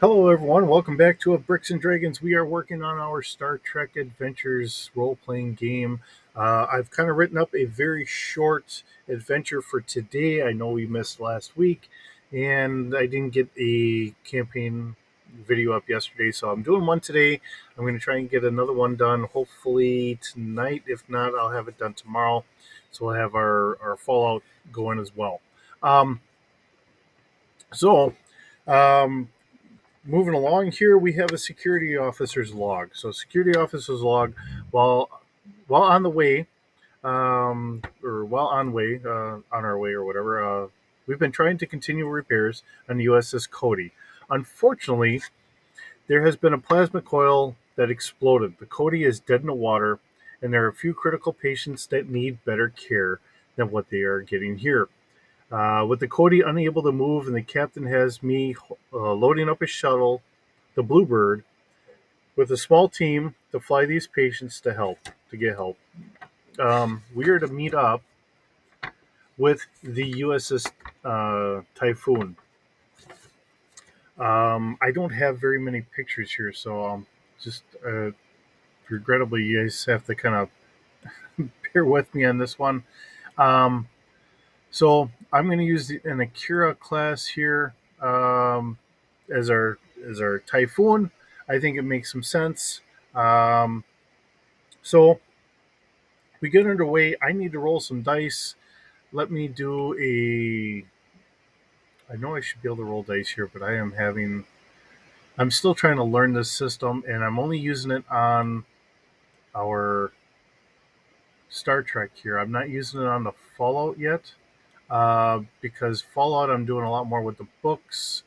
Hello, everyone. Welcome back to Bricks and Dragons. We are working on our Star Trek Adventures role playing game. I've kind of written up a very short adventure for today. I know we missed last week, and I didn't get a campaign video up yesterday, so I'm doing one today. I'm going to try and get another one done hopefully tonight. If not, I'll have it done tomorrow. So we'll have our Fallout going as well. Um, so, um, Moving along here, we have a security officer's log. So, security officer's log, while while on the way, or while on our way or whatever, we've been trying to continue repairs on the USS Cody. Unfortunately, there has been a plasma coil that exploded. The Cody is dead in the water, and there are a few critical patients that need better care than what they are getting here. With the Cody unable to move, and the captain has me loading up a shuttle, the Bluebird, with a small team to fly these patients to get help. We are to meet up with the USS Typhoon. I don't have very many pictures here, so just regrettably, you guys have to kind of bear with me on this one. Um, so I'm going to use an Akira class here as our Typhoon. I think it makes some sense. Um, so we get underway. I need to roll some dice. Let me do a. I know I should be able to roll dice here, but I am having. I'm still trying to learn this system, and I'm only using it on our Star Trek here. I'm not using it on the Fallout yet, because Fallout I'm doing a lot more with the books,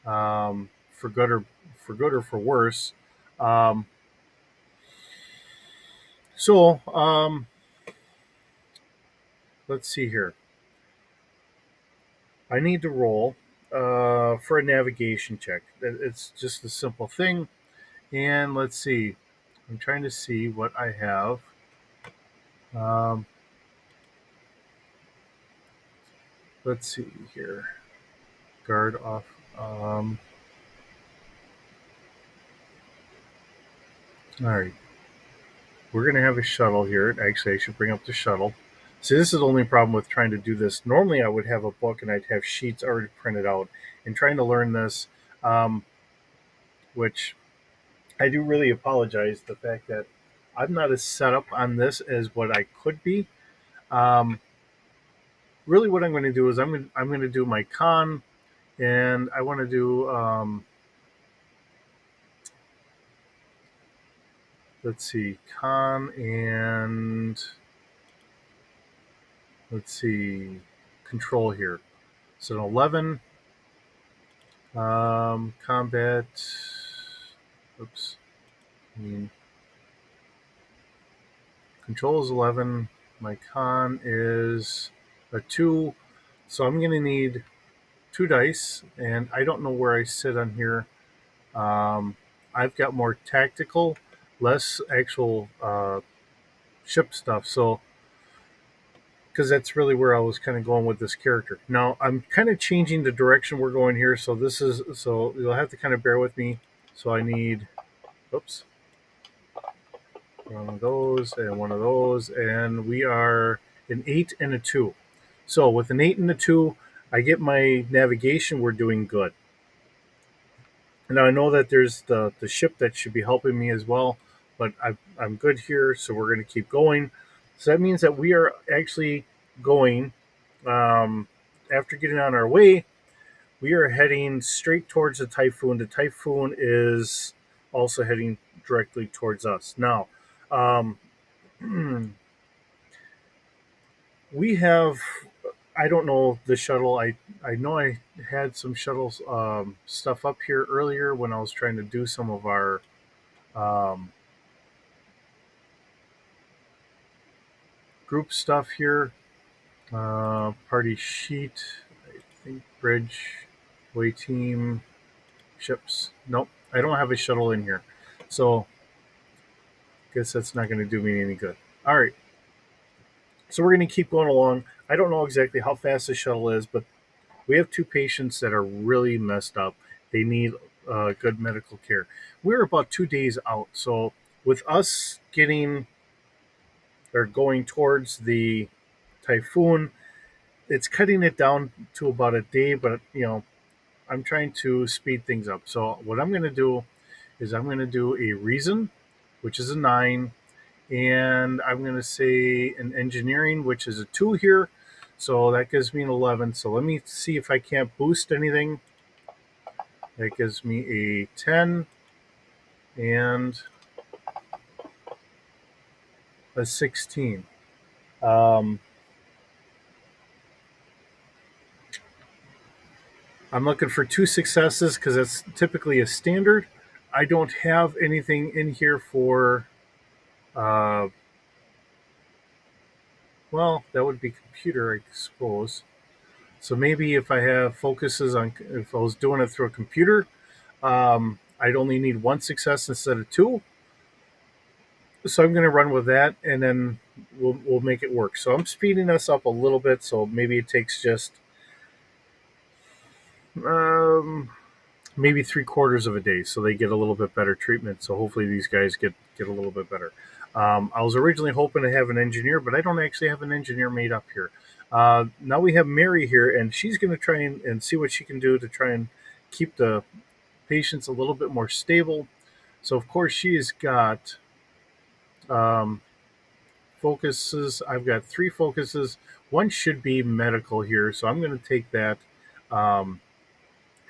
for good or for worse. Um, so let's see here. I need to roll for a navigation check. It's just a simple thing. And let's see. I'm trying to see what I have. Um, let's see here. Guard off. All right. We're going to have a shuttle here. Actually, I should bring up the shuttle. See, this is the only problem with trying to do this. Normally, I would have a book and I'd have sheets already printed out. And trying to learn this, which I do really apologize the fact that I'm not as set up on this as what I could be. Um, really, what I'm going to do is I'm going to do my con, and I want to do let's see, con, and let's see, control here. So an 11, combat. Oops, I mean, control is 11. My con is a 2, so I'm going to need 2 dice, and I don't know where I sit on here. I've got more tactical, less actual ship stuff. So, because that's really where I was kind of going with this character. Now I'm kind of changing the direction we're going here. So you'll have to kind of bear with me. So I need, oops, one of those and one of those, and we are an 8 and a 2. So with an 8 and a 2, I get my navigation. We're doing good. Now I know that there's the ship that should be helping me as well, but I'm good here, so we're going to keep going. So that means that we are actually going, um, after getting on our way, we are heading straight towards the Typhoon. The Typhoon is also heading directly towards us. Now, um, we have, I don't know the shuttle. I know I had some shuttles stuff up here earlier when I was trying to do some of our um, group stuff here. Party sheet, I think bridge, way team, ships. Nope, I don't have a shuttle in here. So guess that's not going to do me any good. All right. So we're going to keep going along. I don't know exactly how fast the shuttle is, but we have 2 patients that are really messed up. They need good medical care. We're about 2 days out, so with us getting or going towards the typhoon, it's cutting it down to about a day. But I'm trying to speed things up. So what I'm going to do is I'm going to do a reason, which is a 9, and I'm going to say an engineering, which is a 2 here. So that gives me an 11. So let me see if I can't boost anything. That gives me a 10 and a 16. Um, I'm looking for 2 successes because that's typically a standard. I don't have anything in here for, uh, well, that would be computer, I suppose. So maybe if I have focuses on, if I was doing it through a computer, I'd only need 1 success instead of 2. So I'm going to run with that, and then we'll make it work. So I'm speeding us up a little bit. So maybe it takes just um, maybe 3/4 of a day, so they get a little bit better treatment. So hopefully these guys get a little bit better. I was originally hoping to have an engineer, but I don't actually have an engineer made up here. Now we have Mary here, and she's going to try and see what she can do to try and keep the patients a little bit more stable. So of course she has got um, focuses. I've got 3 focuses. One should be medical here, so I'm going to take that. Um,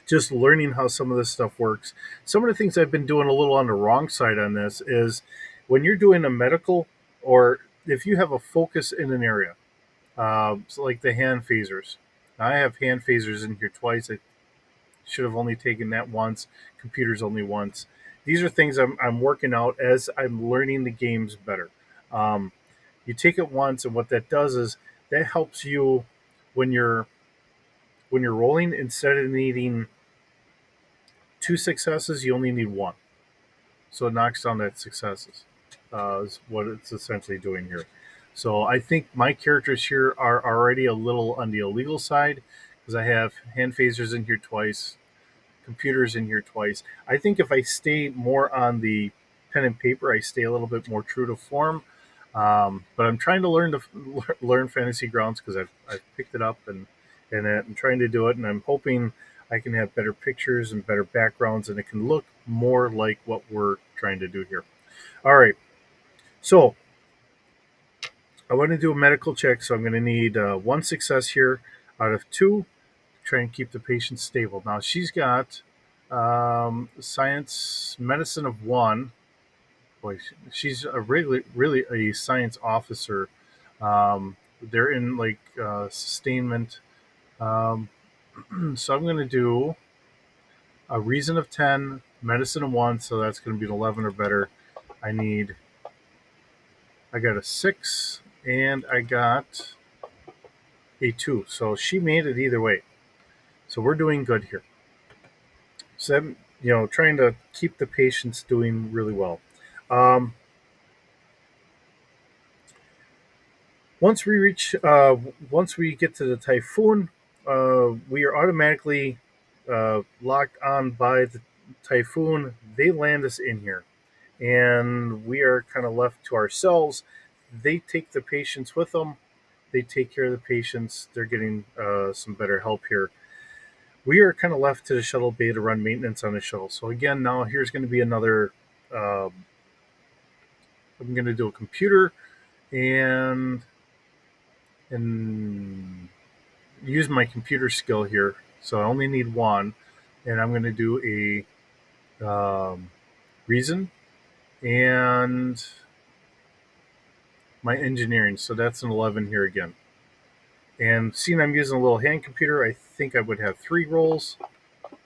just learning how some of this stuff works. Some of the things I've been doing a little on the wrong side on this is when you're doing a medical, or if you have a focus in an area, so like the hand phasers. I have hand phasers in here twice. I should have only taken that once. Computers only once. These are things I'm working out as I'm learning the games better. Um, you take it once, and what that does is that helps you when you're rolling. Instead of needing 2 successes, you only need 1. So it knocks down that successes. Is what it's essentially doing here. So I think my characters here are already a little on the illegal side because I have hand phasers in here twice, computers in here twice. I think if I stay more on the pen and paper, I stay a little bit more true to form. But I'm trying to learn Fantasy Grounds because I've picked it up and I'm trying to do it, and I'm hoping I can have better pictures and better backgrounds, and it can look more like what we're trying to do here. All right, so I want to do a medical check, so I'm going to need 1 success here out of 2 to try and keep the patient stable. Now she's got science medicine of 1. Boy, she's a really a science officer. They're in like sustainment. Um, so I'm going to do a reason of 10, medicine of 1, so that's going to be an 11 or better. I got a 6 and I got a 2. So she made it either way. So we're doing good here. So I'm, trying to keep the patients doing really well. Um, once we get to the typhoon, we are automatically locked on by the typhoon. They land us in here, and we are kind of left to ourselves. They take the patients with them. They take care of the patients. They're getting some better help here. We are kind of left to the shuttle bay to run maintenance on the shuttle. So again, now here's going to be another. I'm going to do a computer and and use my computer skill here. So I only need 1, and I'm going to do a reason and my engineering. So that's an 11 here again. And seeing I'm using a little hand computer, I think I would have 3 rolls.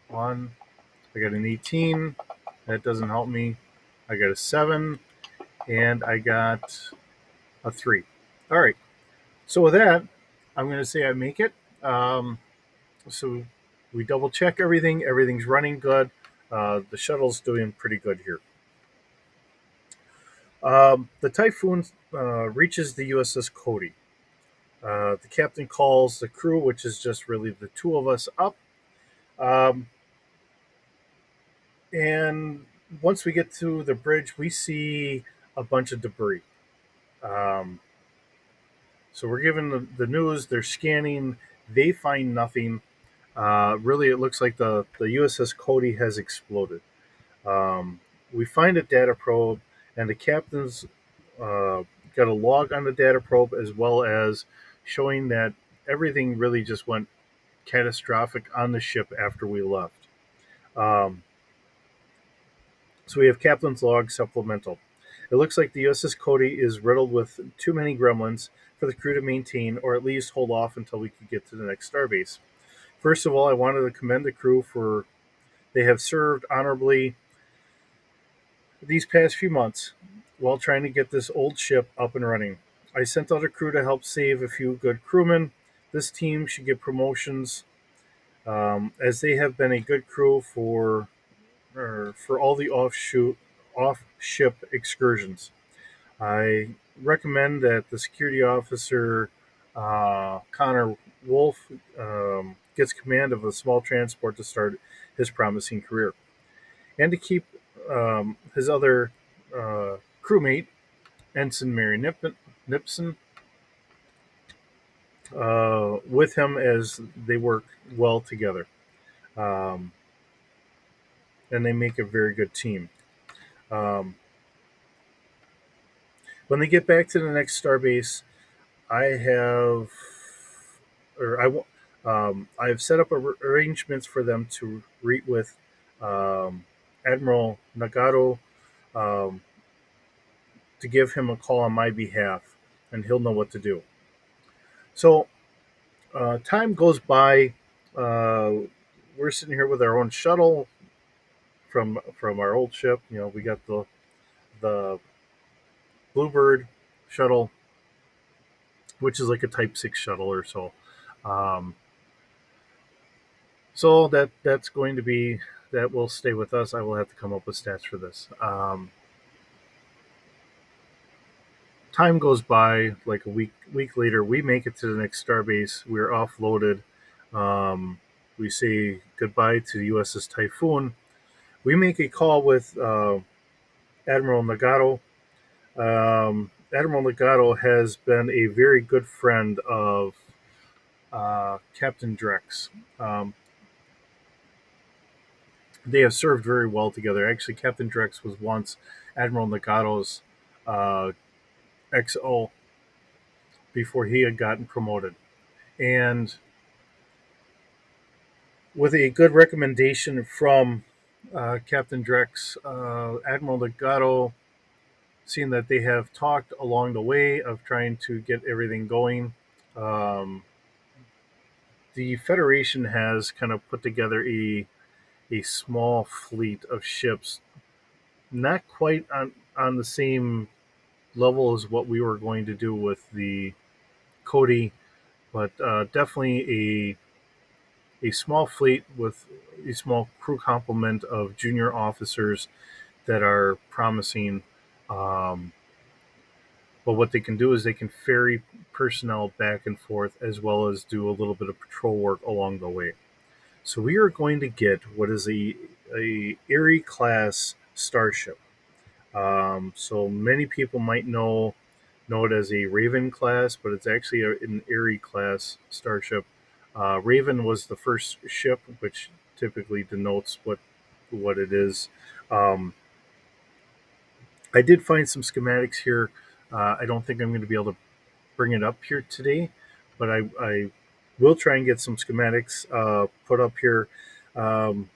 1, I got an 18. That doesn't help me. I got a 7, and I got a 3. All right. So with that, I'm going to say I make it. So we double check everything. Everything's running good. The shuttle's doing pretty good here. The Typhoon reaches the USS Cody. The captain calls the crew, which is just really the 2 of us, up. Um, And once we get to the bridge, we see a bunch of debris. Um, so we're given the news. They're scanning. They find nothing. Really, it looks like the USS Cody has exploded. Um, we find a data probe, and the captain's uh, got a log on the data probe as well as showing that everything really just went catastrophic on the ship after we left. Um, so we have captain's log supplemental. It looks like the USS Cody is riddled with too many gremlins for the crew to maintain, or at least hold off until we could get to the next starbase. First of all, I wanted to commend the crew for they have served honorably these past few months while trying to get this old ship up and running. I sent out a crew to help save a few good crewmen. This team should get promotions as they have been a good crew for all the off ship excursions. I recommend that the security officer Connor Wolf gets command of a small transport to start his promising career, and to keep his other crewmate Ensign Mary Nipson with him as they work well together, um, and they make a very good team. Um, when they get back to the next starbase, I have or I have set up arrangements for them to meet with Admiral Nagato um, to give him a call on my behalf, and he'll know what to do. So time goes by. We're sitting here with our own shuttle from our old ship. You know, we got the Bluebird shuttle, which is like a Type 6 shuttle or so. Um, so that's going to be that will stay with us. I will have to come up with stats for this. Time goes by like a week later. We make it to the next starbase. We're offloaded. Um, we say goodbye to the USS Typhoon. We make a call with Admiral Nagato. Admiral Nagato has been a very good friend of Captain Drex. Um, they have served very well together. Actually, Captain Drex was once Admiral Nagato's uh, XO before he had gotten promoted. And with a good recommendation from Captain Drex, Admiral Nagato, seeing that they have talked along the way of trying to get everything going, um, the Federation has kind of put together a small fleet of ships, not quite on the same level as what we were going to do with the Cody, but definitely a small fleet with a small crew complement of junior officers that are promising. Um, but what they can do is they can ferry personnel back and forth as well as do a little bit of patrol work along the way. So we are going to get what is a Erie class starship. So many people might know it as a Raven class, but it's actually an Erie class starship. Raven was the first ship, which typically denotes what it is. Um, I did find some schematics here. I don't think I'm going to be able to bring it up here today, but I will try and get some schematics put up here. Um,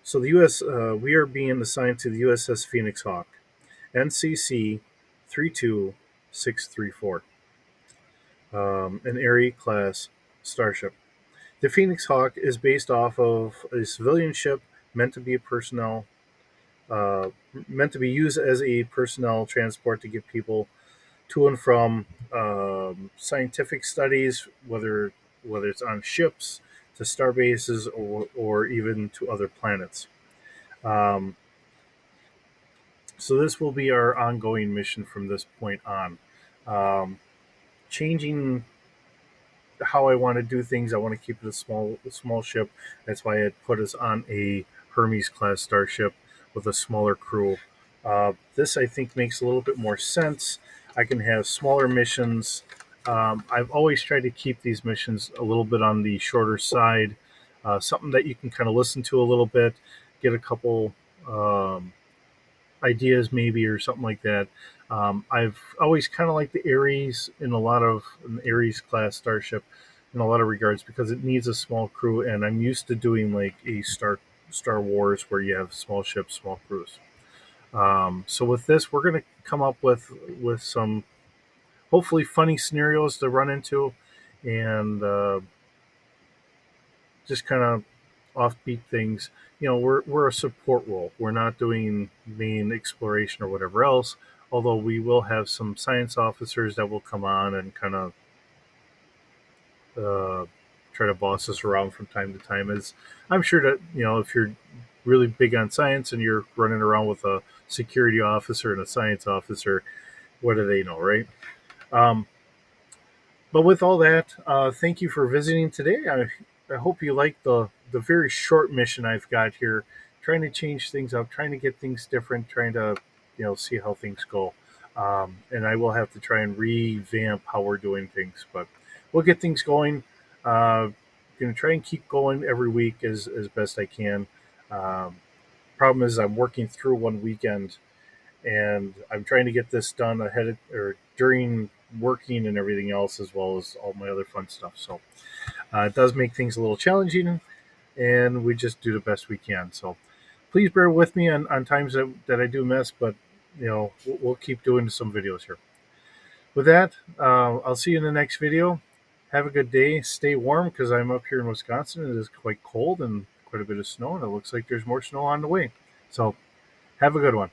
so the U.S. We are being assigned to the USS Phoenix Hawk, NCC 32634, an Erie class starship. The Phoenix Hawk is based off of a civilian ship meant to be a personnel, uh, meant to be used as a personnel transport to get people to and from scientific studies, whether it's on ships, to star bases, or even to other planets. Um, so this will be our ongoing mission from this point on. Um, Changing how I want to do things. I want to keep it a small ship. That's why I put us on a Hermes class starship with a smaller crew. This, I think, makes a little bit more sense. I can have smaller missions. I've always tried to keep these missions a little bit on the shorter side, something that you can kind of listen to a little bit, get a couple ideas maybe or something like that. I've always kind of liked the Ares in a lot of an Ares class starship in a lot of regards because it needs a small crew, and I'm used to doing like a Star Wars where you have small ships, small crews. So with this, we're going to come up with some hopefully funny scenarios to run into, and just kind of offbeat things. We're a support role. We're not doing main exploration or whatever else. Although we will have some science officers that will come on and kind of uh, try to boss us around from time to time. As I'm sure that if you're really big on science and you're running around with a security officer and a science officer, what do they know, right? Um, But with all that, thank you for visiting today. I hope you like the very short mission I've got here, trying to change things up, trying to get things different, trying to see how things go. And I will have to try and revamp how we're doing things, but we'll get things going. Going to try and keep going every week as best I can. Um, Problem is, I'm working through one weekend and I'm trying to get this done ahead of, or during working and everything else, as well as all my other fun stuff. So it does make things a little challenging, and we just do the best we can. So please bear with me on times that I do miss, but we'll keep doing some videos here. With that, I'll see you in the next video. Have a good day. Stay warm because I'm up here in Wisconsin. It is quite cold and quite a bit of snow, and it looks like there's more snow on the way. So have a good one.